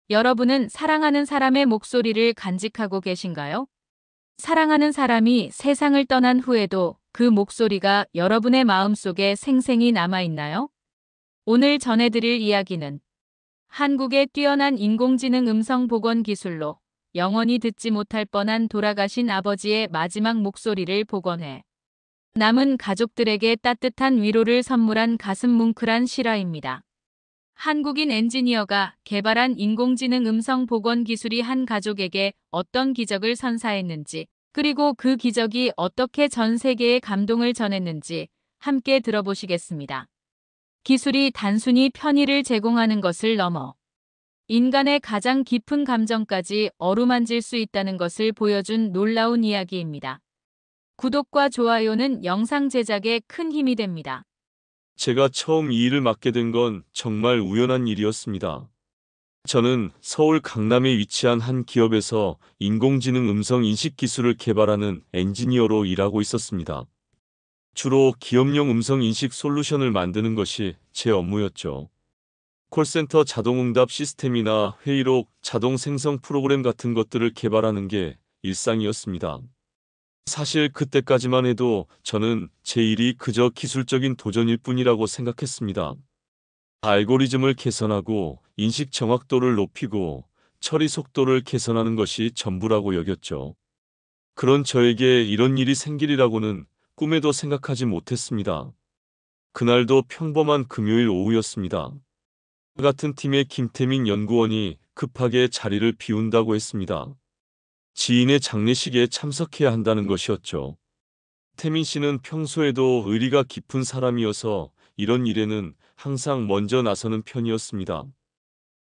여러분은 사랑하는 사람의 목소리를 간직하고 계신가요? 사랑하는 사람이 세상을 떠난 후에도 그 목소리가 여러분의 마음속에 생생히 남아있나요? 오늘 전해드릴 이야기는 한국의 뛰어난 인공지능 음성 복원 기술로 영원히 듣지 못할 뻔한 돌아가신 아버지의 마지막 목소리를 복원해 남은 가족들에게 따뜻한 위로를 선물한 가슴 뭉클한 실화입니다. 한국인 엔지니어가 개발한 인공지능 음성 복원 기술이 한 가족에게 어떤 기적을 선사했는지, 그리고 그 기적이 어떻게 전 세계에 감동을 전했는지 함께 들어보시겠습니다. 기술이 단순히 편의를 제공하는 것을 넘어 인간의 가장 깊은 감정까지 어루만질 수 있다는 것을 보여준 놀라운 이야기입니다. 구독과 좋아요는 영상 제작에 큰 힘이 됩니다. 제가 처음 이 일을 맡게 된 건 정말 우연한 일이었습니다. 저는 서울 강남에 위치한 한 기업에서 인공지능 음성 인식 기술을 개발하는 엔지니어로 일하고 있었습니다. 주로 기업용 음성 인식 솔루션을 만드는 것이 제 업무였죠. 콜센터 자동응답 시스템이나 회의록, 자동 생성 프로그램 같은 것들을 개발하는 게 일상이었습니다. 사실 그때까지만 해도 저는 제 일이 그저 기술적인 도전일 뿐이라고 생각했습니다. 알고리즘을 개선하고 인식 정확도를 높이고 처리 속도를 개선하는 것이 전부라고 여겼죠. 그런 저에게 이런 일이 생길이라고는 꿈에도 생각하지 못했습니다. 그날도 평범한 금요일 오후였습니다. 같은 팀의 김태민 연구원이 급하게 자리를 비운다고 했습니다. 지인의 장례식에 참석해야 한다는 것이었죠. 태민 씨는 평소에도 의리가 깊은 사람이어서 이런 일에는 항상 먼저 나서는 편이었습니다.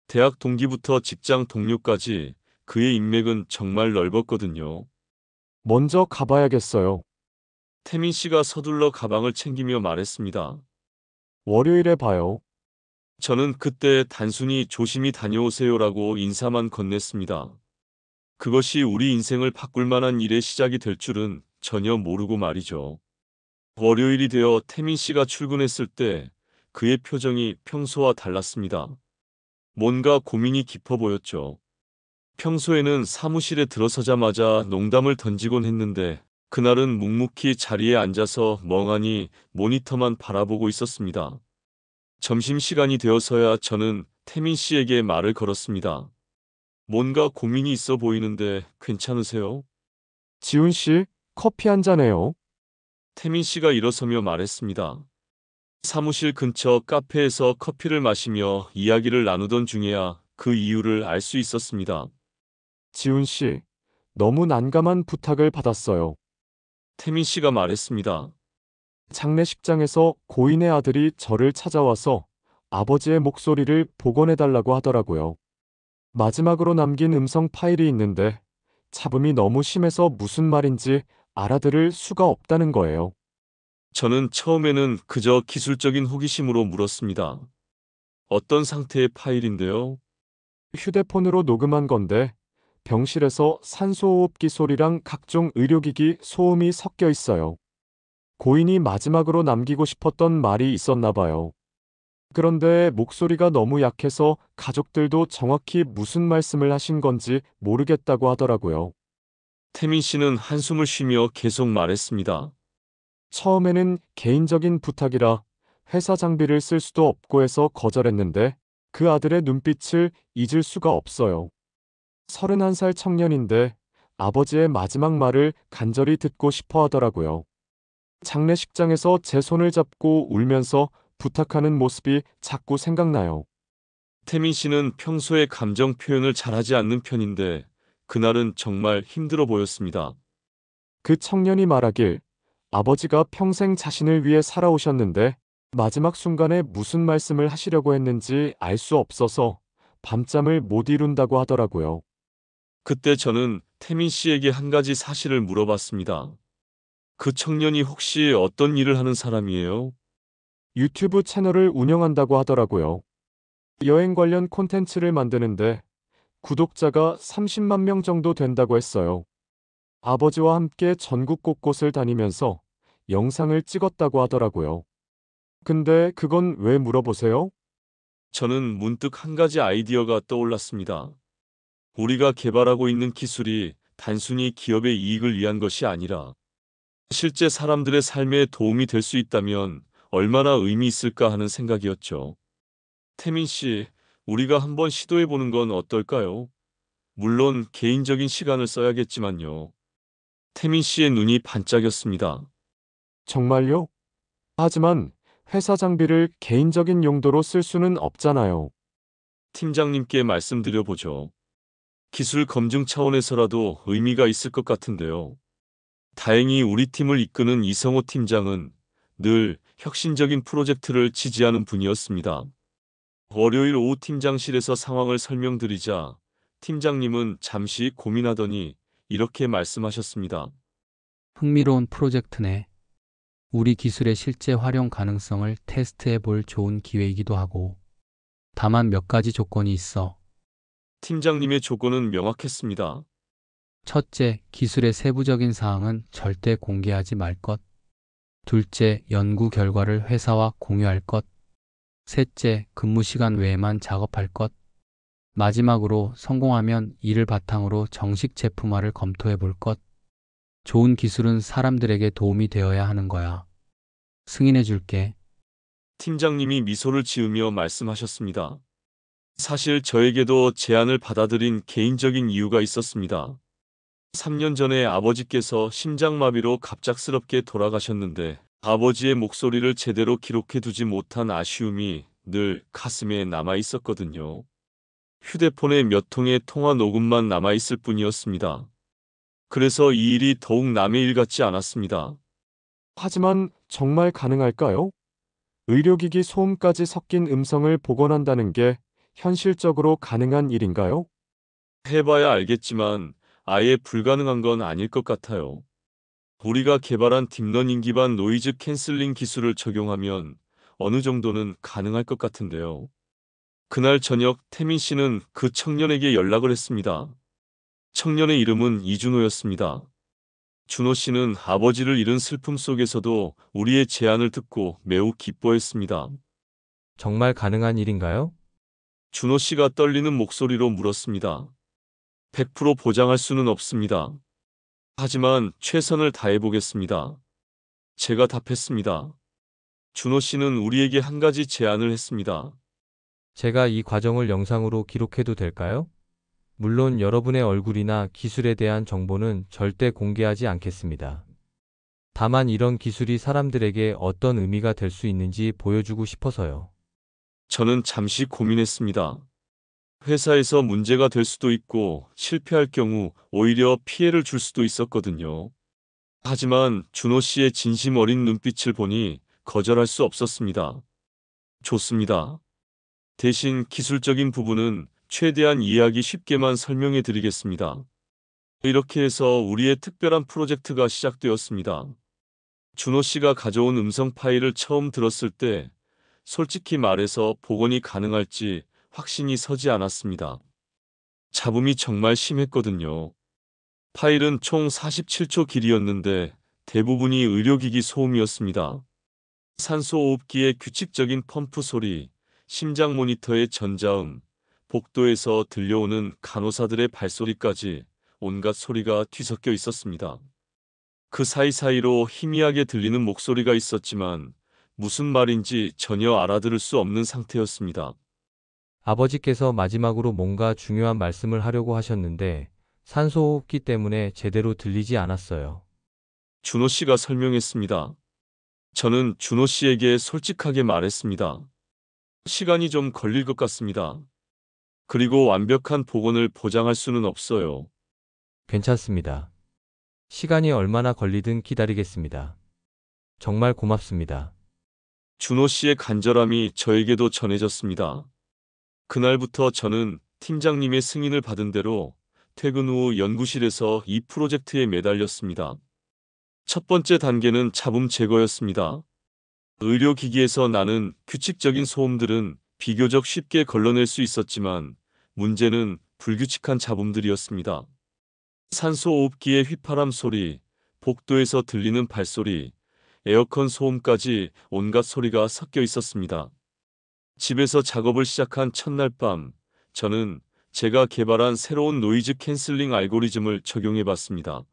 대학 동기부터 직장 동료까지 그의 인맥은 정말 넓었거든요. 먼저 가봐야겠어요. 태민 씨가 서둘러 가방을 챙기며 말했습니다. 월요일에 봐요. 저는 그때 단순히 조심히 다녀오세요라고 인사만 건넸습니다. 그것이 우리 인생을 바꿀 만한 일의 시작이 될 줄은 전혀 모르고 말이죠. 월요일이 되어 태민 씨가 출근했을 때 그의 표정이 평소와 달랐습니다. 뭔가 고민이 깊어 보였죠. 평소에는 사무실에 들어서자마자 농담을 던지곤 했는데 그날은 묵묵히 자리에 앉아서 멍하니 모니터만 바라보고 있었습니다. 점심시간이 되어서야 저는 태민 씨에게 말을 걸었습니다. 뭔가 고민이 있어 보이는데 괜찮으세요? 지훈 씨, 커피 한 잔해요. 태민 씨가 일어서며 말했습니다. 사무실 근처 카페에서 커피를 마시며 이야기를 나누던 중에야 그 이유를 알 수 있었습니다. 지훈 씨, 너무 난감한 부탁을 받았어요. 태민 씨가 말했습니다. 장례식장에서 고인의 아들이 저를 찾아와서 아버지의 목소리를 복원해달라고 하더라고요. 마지막으로 남긴 음성 파일이 있는데 잡음이 너무 심해서 무슨 말인지 알아들을 수가 없다는 거예요. 저는 처음에는 그저 기술적인 호기심으로 물었습니다. 어떤 상태의 파일인데요? 휴대폰으로 녹음한 건데 병실에서 산소호흡기 소리랑 각종 의료기기 소음이 섞여 있어요. 고인이 마지막으로 남기고 싶었던 말이 있었나 봐요. 그런데 목소리가 너무 약해서 가족들도 정확히 무슨 말씀을 하신 건지 모르겠다고 하더라고요. 태민 씨는 한숨을 쉬며 계속 말했습니다. 처음에는 개인적인 부탁이라 회사 장비를 쓸 수도 없고 해서 거절했는데 그 아들의 눈빛을 잊을 수가 없어요. 31살 청년인데 아버지의 마지막 말을 간절히 듣고 싶어 하더라고요. 장례식장에서 제 손을 잡고 울면서 부탁하는 모습이 자꾸 생각나요. 태민 씨는 평소에 감정 표현을 잘하지 않는 편인데 그날은 정말 힘들어 보였습니다. 그 청년이 말하길 아버지가 평생 자신을 위해 살아오셨는데 마지막 순간에 무슨 말씀을 하시려고 했는지 알 수 없어서 밤잠을 못 이룬다고 하더라고요. 그때 저는 태민 씨에게 한 가지 사실을 물어봤습니다. 그 청년이 혹시 어떤 일을 하는 사람이에요? 유튜브 채널을 운영한다고 하더라고요. 여행 관련 콘텐츠를 만드는데 구독자가 30만 명 정도 된다고 했어요. 아버지와 함께 전국 곳곳을 다니면서 영상을 찍었다고 하더라고요. 근데 그건 왜 물어보세요? 저는 문득 한 가지 아이디어가 떠올랐습니다. 우리가 개발하고 있는 기술이 단순히 기업의 이익을 위한 것이 아니라 실제 사람들의 삶에 도움이 될 수 있다면 얼마나 의미 있을까 하는 생각이었죠. 태민 씨, 우리가 한번 시도해 보는 건 어떨까요? 물론 개인적인 시간을 써야겠지만요. 태민 씨의 눈이 반짝였습니다. 정말요? 하지만 회사 장비를 개인적인 용도로 쓸 수는 없잖아요. 팀장님께 말씀드려보죠. 기술 검증 차원에서라도 의미가 있을 것 같은데요. 다행히 우리 팀을 이끄는 이성호 팀장은 늘 혁신적인 프로젝트를 지지하는 분이었습니다. 월요일 오후 팀장실에서 상황을 설명드리자 팀장님은 잠시 고민하더니 이렇게 말씀하셨습니다. 흥미로운 프로젝트네. 우리 기술의 실제 활용 가능성을 테스트해 볼 좋은 기회이기도 하고. 다만 몇 가지 조건이 있어. 팀장님의 조건은 명확했습니다. 첫째, 기술의 세부적인 사항은 절대 공개하지 말 것. 둘째, 연구 결과를 회사와 공유할 것. 셋째, 근무 시간 외에만 작업할 것. 마지막으로 성공하면 이를 바탕으로 정식 제품화를 검토해 볼 것. 좋은 기술은 사람들에게 도움이 되어야 하는 거야. 승인해 줄게. 팀장님이 미소를 지으며 말씀하셨습니다. 사실 저에게도 제안을 받아들인 개인적인 이유가 있었습니다. 3년 전에 아버지께서 심장마비로 갑작스럽게 돌아가셨는데 아버지의 목소리를 제대로 기록해 두지 못한 아쉬움이 늘 가슴에 남아 있었거든요. 휴대폰에 몇 통의 통화 녹음만 남아 있을 뿐이었습니다. 그래서 이 일이 더욱 남의 일 같지 않았습니다. 하지만 정말 가능할까요? 의료기기 소음까지 섞인 음성을 복원한다는 게 현실적으로 가능한 일인가요? 해봐야 알겠지만 아예 불가능한 건 아닐 것 같아요. 우리가 개발한 딥러닝 기반 노이즈 캔슬링 기술을 적용하면 어느 정도는 가능할 것 같은데요. 그날 저녁 태민 씨는 그 청년에게 연락을 했습니다. 청년의 이름은 이준호였습니다. 준호 씨는 아버지를 잃은 슬픔 속에서도 우리의 제안을 듣고 매우 기뻐했습니다. 정말 가능한 일인가요? 준호 씨가 떨리는 목소리로 물었습니다. 100% 보장할 수는 없습니다. 하지만 최선을 다해보겠습니다. 제가 답했습니다. 준호 씨는 우리에게 한 가지 제안을 했습니다. 제가 이 과정을 영상으로 기록해도 될까요? 물론 여러분의 얼굴이나 기술에 대한 정보는 절대 공개하지 않겠습니다. 다만 이런 기술이 사람들에게 어떤 의미가 될 수 있는지 보여주고 싶어서요. 저는 잠시 고민했습니다. 회사에서 문제가 될 수도 있고 실패할 경우 오히려 피해를 줄 수도 있었거든요. 하지만 준호 씨의 진심 어린 눈빛을 보니 거절할 수 없었습니다. 좋습니다. 대신 기술적인 부분은 최대한 이해하기 쉽게만 설명해 드리겠습니다. 이렇게 해서 우리의 특별한 프로젝트가 시작되었습니다. 준호 씨가 가져온 음성 파일을 처음 들었을 때 솔직히 말해서 복원이 가능할지 확신이 서지 않았습니다. 잡음이 정말 심했거든요. 파일은 총 47초 길이였는데 대부분이 의료기기 소음이었습니다. 산소호흡기의 규칙적인 펌프 소리, 심장 모니터의 전자음, 복도에서 들려오는 간호사들의 발소리까지 온갖 소리가 뒤섞여 있었습니다. 그 사이사이로 희미하게 들리는 목소리가 있었지만 무슨 말인지 전혀 알아들을 수 없는 상태였습니다. 아버지께서 마지막으로 뭔가 중요한 말씀을 하려고 하셨는데 산소호흡기 때문에 제대로 들리지 않았어요. 준호 씨가 설명했습니다. 저는 준호 씨에게 솔직하게 말했습니다. 시간이 좀 걸릴 것 같습니다. 그리고 완벽한 복원을 보장할 수는 없어요. 괜찮습니다. 시간이 얼마나 걸리든 기다리겠습니다. 정말 고맙습니다. 준호 씨의 간절함이 저에게도 전해졌습니다. 그날부터 저는 팀장님의 승인을 받은 대로 퇴근 후 연구실에서 이 프로젝트에 매달렸습니다. 첫 번째 단계는 잡음 제거였습니다. 의료기기에서 나는 규칙적인 소음들은 비교적 쉽게 걸러낼 수 있었지만 문제는 불규칙한 잡음들이었습니다. 산소호흡기의 휘파람 소리, 복도에서 들리는 발소리, 에어컨 소음까지 온갖 소리가 섞여 있었습니다. 집에서 작업을 시작한 첫날 밤, 저는 제가 개발한 새로운 노이즈 캔슬링 알고리즘을 적용해 봤습니다.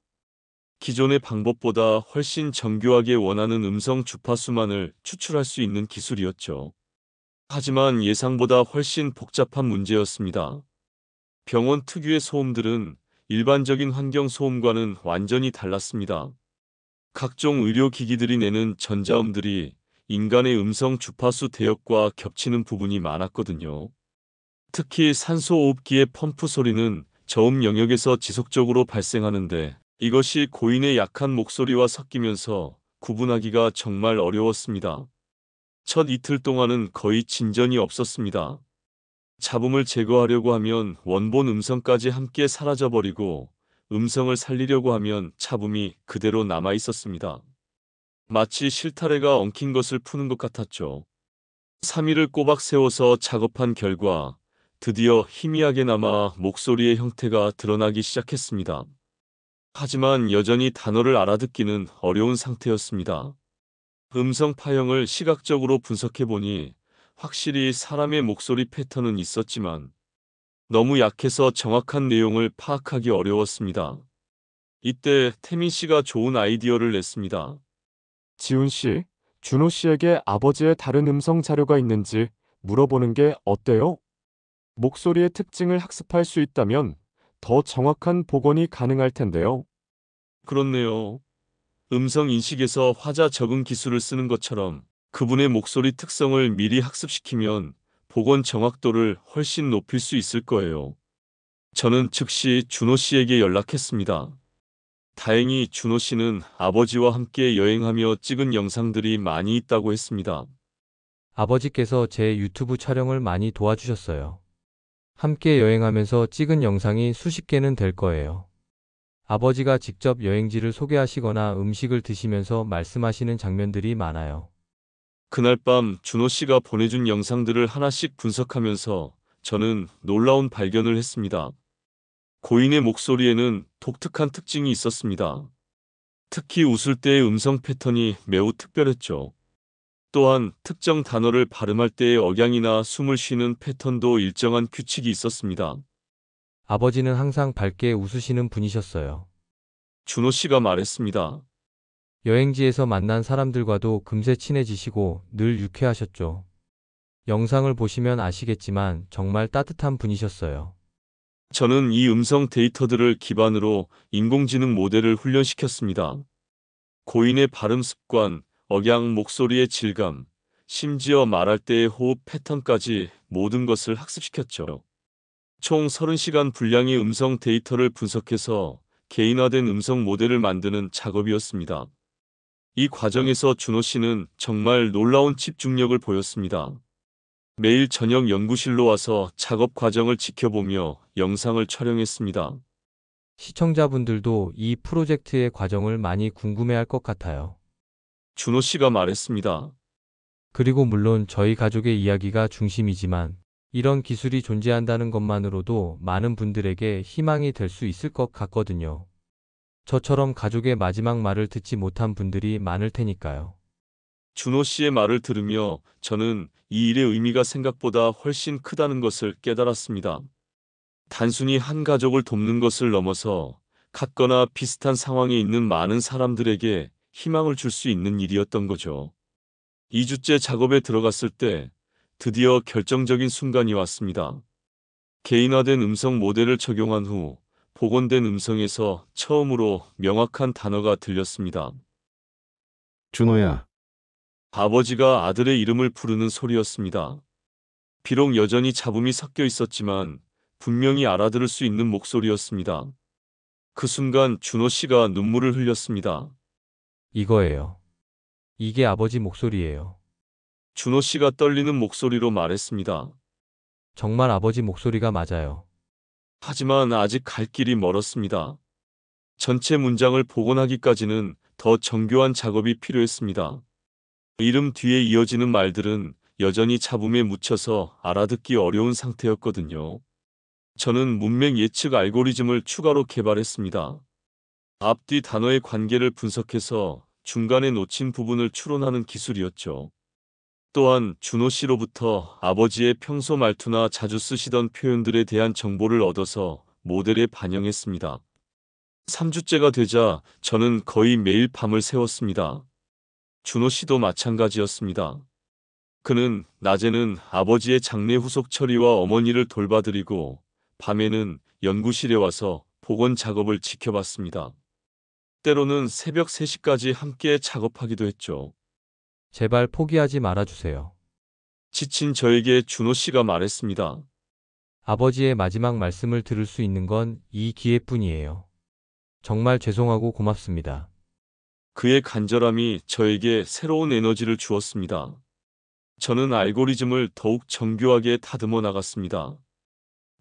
기존의 방법보다 훨씬 정교하게 원하는 음성 주파수만을 추출할 수 있는 기술이었죠. 하지만 예상보다 훨씬 복잡한 문제였습니다. 병원 특유의 소음들은 일반적인 환경 소음과는 완전히 달랐습니다. 각종 의료기기들이 내는 전자음들이 인간의 음성 주파수 대역과 겹치는 부분이 많았거든요. 특히 산소호흡기의 펌프 소리는 저음 영역에서 지속적으로 발생하는데 이것이 고인의 약한 목소리와 섞이면서 구분하기가 정말 어려웠습니다. 첫 이틀 동안은 거의 진전이 없었습니다. 잡음을 제거하려고 하면 원본 음성까지 함께 사라져버리고 음성을 살리려고 하면 잡음이 그대로 남아 있었습니다. 마치 실타래가 엉킨 것을 푸는 것 같았죠. 3일을 꼬박 세워서 작업한 결과 드디어 희미하게 남아 목소리의 형태가 드러나기 시작했습니다. 하지만 여전히 단어를 알아듣기는 어려운 상태였습니다. 음성 파형을 시각적으로 분석해보니 확실히 사람의 목소리 패턴은 있었지만 너무 약해서 정확한 내용을 파악하기 어려웠습니다. 이때 태민 씨가 좋은 아이디어를 냈습니다. 지훈 씨, 준호 씨에게 아버지의 다른 음성 자료가 있는지 물어보는 게 어때요? 목소리의 특징을 학습할 수 있다면 더 정확한 복원이 가능할 텐데요. 그렇네요. 음성 인식에서 화자 적응 기술을 쓰는 것처럼 그분의 목소리 특성을 미리 학습시키면 복원 정확도를 훨씬 높일 수 있을 거예요. 저는 즉시 준호 씨에게 연락했습니다. 다행히 준호 씨는 아버지와 함께 여행하며 찍은 영상들이 많이 있다고 했습니다. 아버지께서 제 유튜브 촬영을 많이 도와주셨어요. 함께 여행하면서 찍은 영상이 수십 개는 될 거예요. 아버지가 직접 여행지를 소개하시거나 음식을 드시면서 말씀하시는 장면들이 많아요. 그날 밤 준호 씨가 보내준 영상들을 하나씩 분석하면서 저는 놀라운 발견을 했습니다. 고인의 목소리에는 독특한 특징이 있었습니다. 특히 웃을 때의 음성 패턴이 매우 특별했죠. 또한 특정 단어를 발음할 때의 억양이나 숨을 쉬는 패턴도 일정한 규칙이 있었습니다. 아버지는 항상 밝게 웃으시는 분이셨어요. 준호 씨가 말했습니다. 여행지에서 만난 사람들과도 금세 친해지시고 늘 유쾌하셨죠. 영상을 보시면 아시겠지만 정말 따뜻한 분이셨어요. 저는 이 음성 데이터들을 기반으로 인공지능 모델을 훈련시켰습니다. 고인의 발음 습관, 억양, 목소리의 질감, 심지어 말할 때의 호흡 패턴까지 모든 것을 학습시켰죠. 총 30시간 분량의 음성 데이터를 분석해서 개인화된 음성 모델을 만드는 작업이었습니다. 이 과정에서 준호 씨는 정말 놀라운 집중력을 보였습니다. 매일 저녁 연구실로 와서 작업 과정을 지켜보며 영상을 촬영했습니다. 시청자분들도 이 프로젝트의 과정을 많이 궁금해할 것 같아요. 준호 씨가 말했습니다. 그리고 물론 저희 가족의 이야기가 중심이지만 이런 기술이 존재한다는 것만으로도 많은 분들에게 희망이 될 수 있을 것 같거든요. 저처럼 가족의 마지막 말을 듣지 못한 분들이 많을 테니까요. 준호 씨의 말을 들으며 저는 이 일의 의미가 생각보다 훨씬 크다는 것을 깨달았습니다. 단순히 한 가족을 돕는 것을 넘어서 같거나 비슷한 상황에 있는 많은 사람들에게 희망을 줄 수 있는 일이었던 거죠. 2주째 작업에 들어갔을 때 드디어 결정적인 순간이 왔습니다. 개인화된 음성 모델을 적용한 후 복원된 음성에서 처음으로 명확한 단어가 들렸습니다. 준호야, 아버지가 아들의 이름을 부르는 소리였습니다. 비록 여전히 잡음이 섞여 있었지만 분명히 알아들을 수 있는 목소리였습니다. 그 순간 준호 씨가 눈물을 흘렸습니다. 이거예요. 이게 아버지 목소리예요. 준호 씨가 떨리는 목소리로 말했습니다. 정말 아버지 목소리가 맞아요. 하지만 아직 갈 길이 멀었습니다. 전체 문장을 복원하기까지는 더 정교한 작업이 필요했습니다. 이름 뒤에 이어지는 말들은 여전히 잡음에 묻혀서 알아듣기 어려운 상태였거든요. 저는 문맥 예측 알고리즘을 추가로 개발했습니다. 앞뒤 단어의 관계를 분석해서 중간에 놓친 부분을 추론하는 기술이었죠. 또한 준호 씨로부터 아버지의 평소 말투나 자주 쓰시던 표현들에 대한 정보를 얻어서 모델에 반영했습니다. 3주째가 되자 저는 거의 매일 밤을 새웠습니다. 준호 씨도 마찬가지였습니다. 그는 낮에는 아버지의 장례 후속 처리와 어머니를 돌봐드리고 밤에는 연구실에 와서 복원 작업을 지켜봤습니다. 때로는 새벽 3시까지 함께 작업하기도 했죠. 제발 포기하지 말아주세요. 지친 저에게 준호 씨가 말했습니다. 아버지의 마지막 말씀을 들을 수 있는 건 이 기회뿐이에요. 정말 죄송하고 고맙습니다. 그의 간절함이 저에게 새로운 에너지를 주었습니다. 저는 알고리즘을 더욱 정교하게 다듬어 나갔습니다.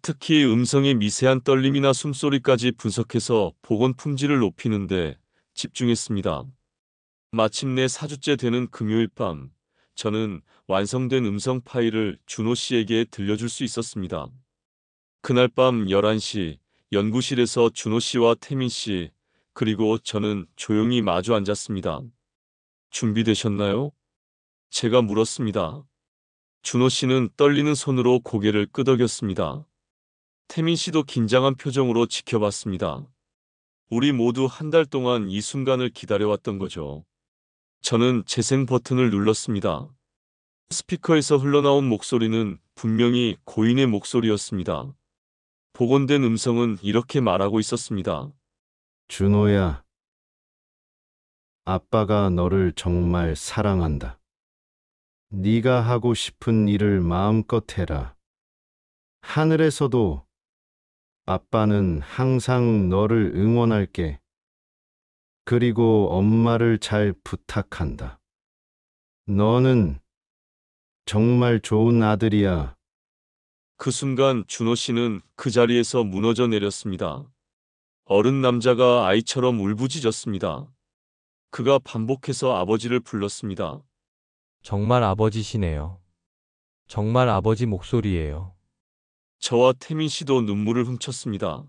특히 음성의 미세한 떨림이나 숨소리까지 분석해서 복원 품질을 높이는데 집중했습니다. 마침내 4주째 되는 금요일 밤, 저는 완성된 음성 파일을 준호 씨에게 들려줄 수 있었습니다. 그날 밤 11시, 연구실에서 준호 씨와 태민 씨, 그리고 저는 조용히 마주 앉았습니다. 준비되셨나요? 제가 물었습니다. 준호 씨는 떨리는 손으로 고개를 끄덕였습니다. 태민 씨도 긴장한 표정으로 지켜봤습니다. 우리 모두 한 달 동안 이 순간을 기다려왔던 거죠. 저는 재생 버튼을 눌렀습니다. 스피커에서 흘러나온 목소리는 분명히 고인의 목소리였습니다. 복원된 음성은 이렇게 말하고 있었습니다. 준호야, 아빠가 너를 정말 사랑한다. 네가 하고 싶은 일을 마음껏 해라. 하늘에서도 아빠는 항상 너를 응원할게. 그리고 엄마를 잘 부탁한다. 너는 정말 좋은 아들이야. 그 순간 준호 씨는 그 자리에서 무너져 내렸습니다. 어른 남자가 아이처럼 울부짖었습니다. 그가 반복해서 아버지를 불렀습니다. 정말 아버지시네요. 정말 아버지 목소리예요. 저와 태민 씨도 눈물을 훔쳤습니다.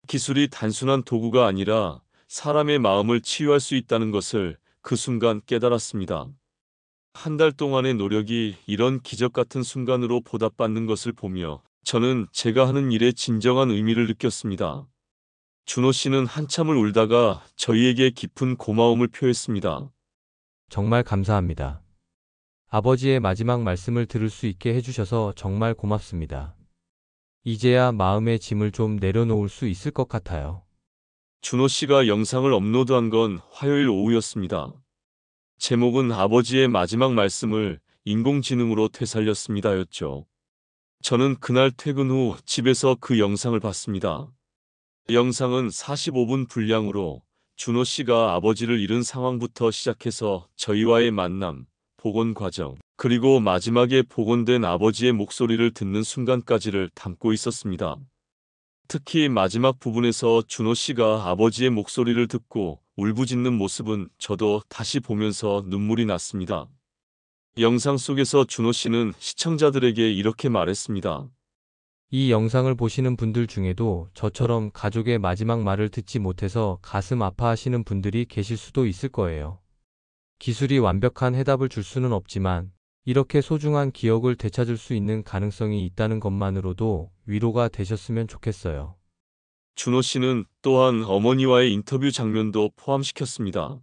기술이 단순한 도구가 아니라 사람의 마음을 치유할 수 있다는 것을 그 순간 깨달았습니다. 한 달 동안의 노력이 이런 기적 같은 순간으로 보답받는 것을 보며 저는 제가 하는 일의 진정한 의미를 느꼈습니다. 준호 씨는 한참을 울다가 저희에게 깊은 고마움을 표했습니다. 정말 감사합니다. 아버지의 마지막 말씀을 들을 수 있게 해주셔서 정말 고맙습니다. 이제야 마음의 짐을 좀 내려놓을 수 있을 것 같아요. 준호 씨가 영상을 업로드한 건 화요일 오후였습니다. 제목은 아버지의 마지막 말씀을 인공지능으로 되살렸습니다였죠. 저는 그날 퇴근 후 집에서 그 영상을 봤습니다. 영상은 45분 분량으로 준호 씨가 아버지를 잃은 상황부터 시작해서 저희와의 만남, 복원 과정, 그리고 마지막에 복원된 아버지의 목소리를 듣는 순간까지를 담고 있었습니다. 특히 마지막 부분에서 준호 씨가 아버지의 목소리를 듣고 울부짖는 모습은 저도 다시 보면서 눈물이 났습니다. 영상 속에서 준호 씨는 시청자들에게 이렇게 말했습니다. 이 영상을 보시는 분들 중에도 저처럼 가족의 마지막 말을 듣지 못해서 가슴 아파하시는 분들이 계실 수도 있을 거예요. 기술이 완벽한 해답을 줄 수는 없지만 이렇게 소중한 기억을 되찾을 수 있는 가능성이 있다는 것만으로도 위로가 되셨으면 좋겠어요. 준호 씨는 또한 어머니와의 인터뷰 장면도 포함시켰습니다.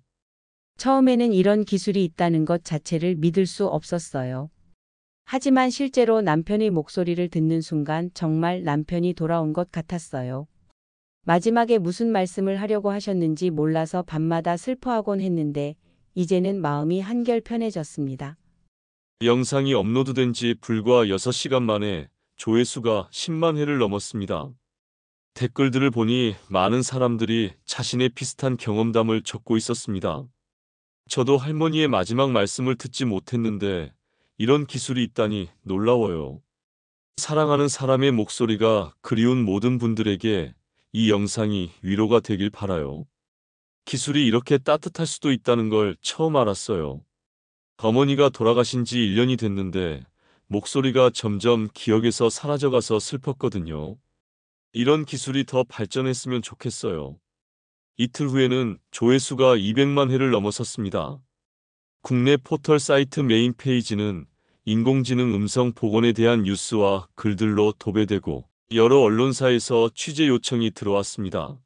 처음에는 이런 기술이 있다는 것 자체를 믿을 수 없었어요. 하지만 실제로 남편의 목소리를 듣는 순간 정말 남편이 돌아온 것 같았어요. 마지막에 무슨 말씀을 하려고 하셨는지 몰라서 밤마다 슬퍼하곤 했는데 이제는 마음이 한결 편해졌습니다. 영상이 업로드된 지 불과 6시간 만에 조회수가 10만 회를 넘었습니다. 댓글들을 보니 많은 사람들이 자신의 비슷한 경험담을 적고 있었습니다. 저도 할머니의 마지막 말씀을 듣지 못했는데 이런 기술이 있다니 놀라워요. 사랑하는 사람의 목소리가 그리운 모든 분들에게 이 영상이 위로가 되길 바라요. 기술이 이렇게 따뜻할 수도 있다는 걸 처음 알았어요. 어머니가 돌아가신 지 1년이 됐는데 목소리가 점점 기억에서 사라져가서 슬펐거든요. 이런 기술이 더 발전했으면 좋겠어요. 이틀 후에는 조회수가 200만 회를 넘어섰습니다. 국내 포털 사이트 메인 페이지는 인공지능 음성 복원에 대한 뉴스와 글들로 도배되고 여러 언론사에서 취재 요청이 들어왔습니다.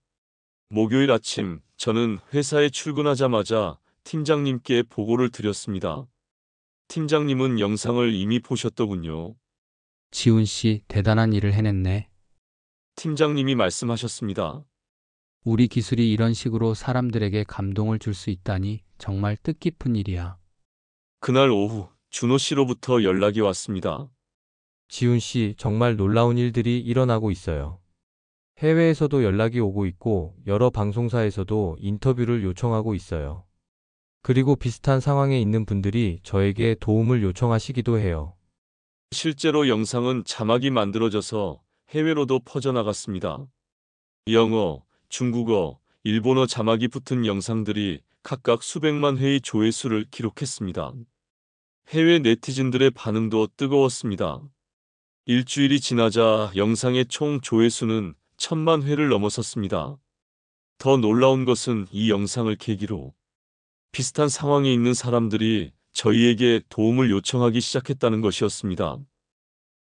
목요일 아침 저는 회사에 출근하자마자 팀장님께 보고를 드렸습니다. 팀장님은 영상을 이미 보셨더군요. 지훈 씨, 대단한 일을 해냈네. 팀장님이 말씀하셨습니다. 우리 기술이 이런 식으로 사람들에게 감동을 줄 수 있다니 정말 뜻깊은 일이야. 그날 오후 준호 씨로부터 연락이 왔습니다. 지훈 씨, 정말 놀라운 일들이 일어나고 있어요. 해외에서도 연락이 오고 있고 여러 방송사에서도 인터뷰를 요청하고 있어요. 그리고 비슷한 상황에 있는 분들이 저에게 도움을 요청하시기도 해요. 실제로 영상은 자막이 만들어져서 해외로도 퍼져나갔습니다. 영어, 중국어, 일본어 자막이 붙은 영상들이 각각 수백만 회의 조회수를 기록했습니다. 해외 네티즌들의 반응도 뜨거웠습니다. 일주일이 지나자 영상의 총 조회수는 1,000만 회를 넘어섰습니다. 더 놀라운 것은 이 영상을 계기로 비슷한 상황에 있는 사람들이 저희에게 도움을 요청하기 시작했다는 것이었습니다.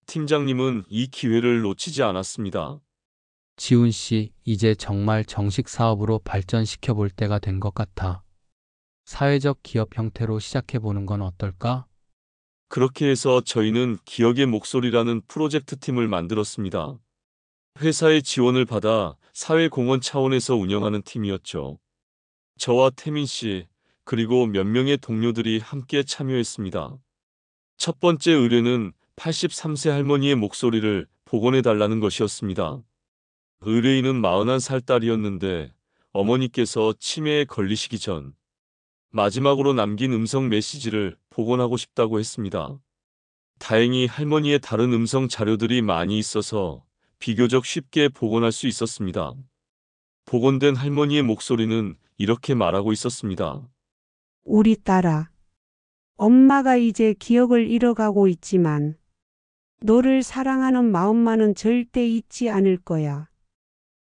팀장님은 이 기회를 놓치지 않았습니다. 지훈 씨, 이제 정말 정식 사업으로 발전시켜 볼 때가 된 것 같아. 사회적 기업 형태로 시작해 보는 건 어떨까? 그렇게 해서 저희는 기억의 목소리라는 프로젝트 팀을 만들었습니다. 회사의 지원을 받아 사회공헌 차원에서 운영하는 팀이었죠. 저와 태민 씨, 그리고 몇 명의 동료들이 함께 참여했습니다. 첫 번째 의뢰는 83세 할머니의 목소리를 복원해달라는 것이었습니다. 의뢰인은 41살 딸이었는데 어머니께서 치매에 걸리시기 전 마지막으로 남긴 음성 메시지를 복원하고 싶다고 했습니다. 다행히 할머니의 다른 음성 자료들이 많이 있어서 비교적 쉽게 복원할 수 있었습니다. 복원된 할머니의 목소리는 이렇게 말하고 있었습니다. 우리 딸아, 엄마가 이제 기억을 잃어가고 있지만 너를 사랑하는 마음만은 절대 잊지 않을 거야.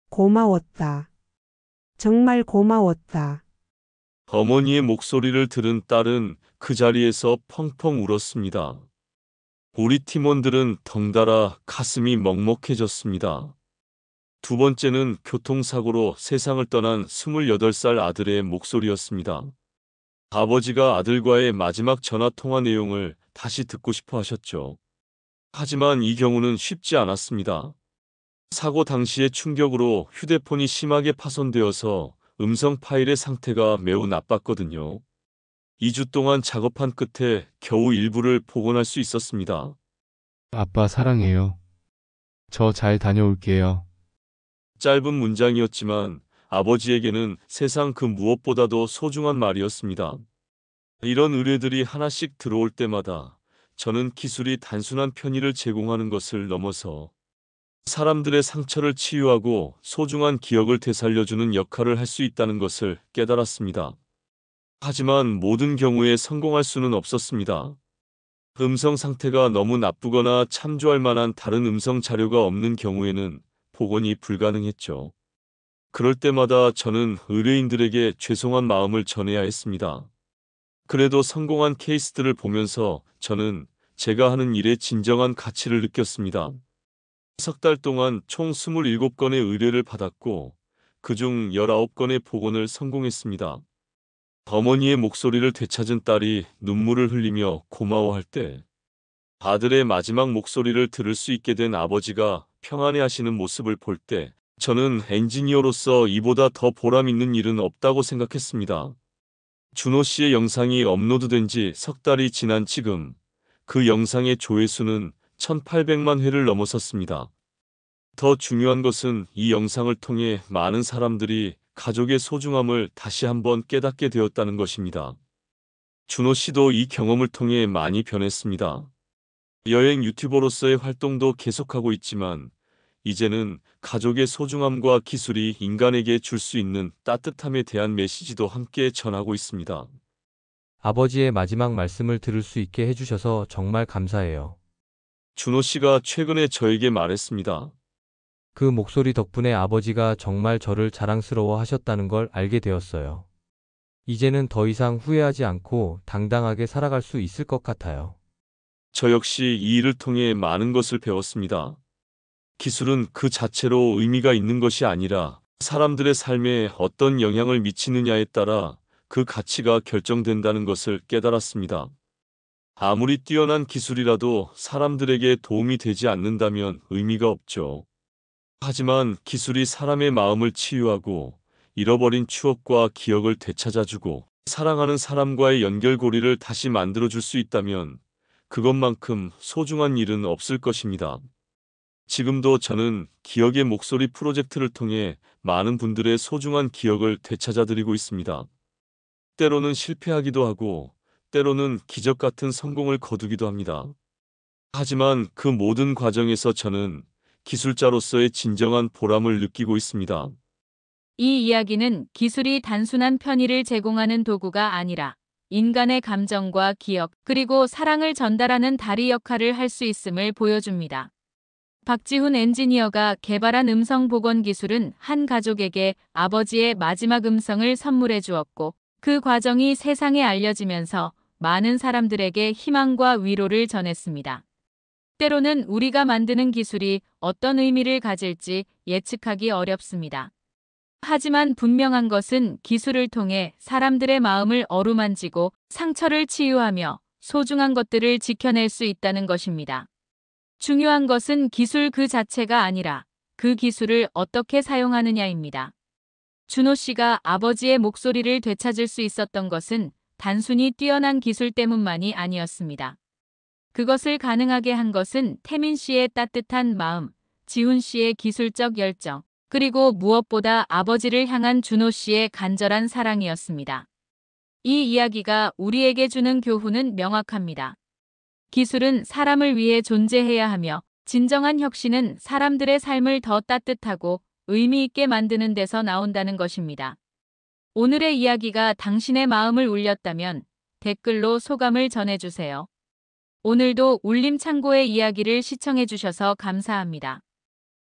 고마웠다. 정말 고마웠다. 어머니의 목소리를 들은 딸은 그 자리에서 펑펑 울었습니다. 우리 팀원들은 덩달아 가슴이 먹먹해졌습니다. 두 번째는 교통사고로 세상을 떠난 28살 아들의 목소리였습니다. 아버지가 아들과의 마지막 전화 통화 내용을 다시 듣고 싶어 하셨죠. 하지만 이 경우는 쉽지 않았습니다. 사고 당시의 충격으로 휴대폰이 심하게 파손되어서 음성 파일의 상태가 매우 나빴거든요. 2주 동안 작업한 끝에 겨우 일부를 복원할 수 있었습니다. 아빠 사랑해요. 저 잘 다녀올게요. 짧은 문장이었지만 아버지에게는 세상 그 무엇보다도 소중한 말이었습니다. 이런 의뢰들이 하나씩 들어올 때마다 저는 기술이 단순한 편의를 제공하는 것을 넘어서 사람들의 상처를 치유하고 소중한 기억을 되살려주는 역할을 할 수 있다는 것을 깨달았습니다. 하지만 모든 경우에 성공할 수는 없었습니다. 음성 상태가 너무 나쁘거나 참조할 만한 다른 음성 자료가 없는 경우에는 복원이 불가능했죠. 그럴 때마다 저는 의뢰인들에게 죄송한 마음을 전해야 했습니다. 그래도 성공한 케이스들을 보면서 저는 제가 하는 일의 진정한 가치를 느꼈습니다. 석 달 동안 총 27건의 의뢰를 받았고 그중 19건의 복원을 성공했습니다. 어머니의 목소리를 되찾은 딸이 눈물을 흘리며 고마워할 때 아들의 마지막 목소리를 들을 수 있게 된 아버지가 평안해하시는 모습을 볼 때 저는 엔지니어로서 이보다 더 보람 있는 일은 없다고 생각했습니다. 준호 씨의 영상이 업로드된 지 석 달이 지난 지금 그 영상의 조회수는 1,800만 회를 넘어섰습니다. 더 중요한 것은 이 영상을 통해 많은 사람들이 가족의 소중함을 다시 한번 깨닫게 되었다는 것입니다. 준호 씨도 이 경험을 통해 많이 변했습니다. 여행 유튜버로서의 활동도 계속하고 있지만 이제는 가족의 소중함과 기술이 인간에게 줄 수 있는 따뜻함에 대한 메시지도 함께 전하고 있습니다. 아버지의 마지막 말씀을 들을 수 있게 해주셔서 정말 감사해요. 준호 씨가 최근에 저에게 말했습니다. 그 목소리 덕분에 아버지가 정말 저를 자랑스러워 하셨다는 걸 알게 되었어요. 이제는 더 이상 후회하지 않고 당당하게 살아갈 수 있을 것 같아요. 저 역시 이 일을 통해 많은 것을 배웠습니다. 기술은 그 자체로 의미가 있는 것이 아니라 사람들의 삶에 어떤 영향을 미치느냐에 따라 그 가치가 결정된다는 것을 깨달았습니다. 아무리 뛰어난 기술이라도 사람들에게 도움이 되지 않는다면 의미가 없죠. 하지만 기술이 사람의 마음을 치유하고 잃어버린 추억과 기억을 되찾아주고 사랑하는 사람과의 연결고리를 다시 만들어줄 수 있다면 그것만큼 소중한 일은 없을 것입니다. 지금도 저는 기억의 목소리 프로젝트를 통해 많은 분들의 소중한 기억을 되찾아드리고 있습니다. 때로는 실패하기도 하고 때로는 기적 같은 성공을 거두기도 합니다. 하지만 그 모든 과정에서 저는 기술자로서의 진정한 보람을 느끼고 있습니다. 이 이야기는 기술이 단순한 편의를 제공하는 도구가 아니라 인간의 감정과 기억, 그리고 사랑을 전달하는 다리 역할을 할 수 있음을 보여줍니다. 박지훈 엔지니어가 개발한 음성 복원 기술은 한 가족에게 아버지의 마지막 음성을 선물해 주었고, 그 과정이 세상에 알려지면서 많은 사람들에게 희망과 위로를 전했습니다. 때로는 우리가 만드는 기술이 어떤 의미를 가질지 예측하기 어렵습니다. 하지만 분명한 것은 기술을 통해 사람들의 마음을 어루만지고 상처를 치유하며 소중한 것들을 지켜낼 수 있다는 것입니다. 중요한 것은 기술 그 자체가 아니라 그 기술을 어떻게 사용하느냐입니다. 준호 씨가 아버지의 목소리를 되찾을 수 있었던 것은 단순히 뛰어난 기술 때문만이 아니었습니다. 그것을 가능하게 한 것은 태민 씨의 따뜻한 마음, 지훈 씨의 기술적 열정, 그리고 무엇보다 아버지를 향한 준호 씨의 간절한 사랑이었습니다. 이 이야기가 우리에게 주는 교훈은 명확합니다. 기술은 사람을 위해 존재해야 하며 진정한 혁신은 사람들의 삶을 더 따뜻하고 의미 있게 만드는 데서 나온다는 것입니다. 오늘의 이야기가 당신의 마음을 울렸다면 댓글로 소감을 전해주세요. 오늘도 울림창고의 이야기를 시청해주셔서 감사합니다.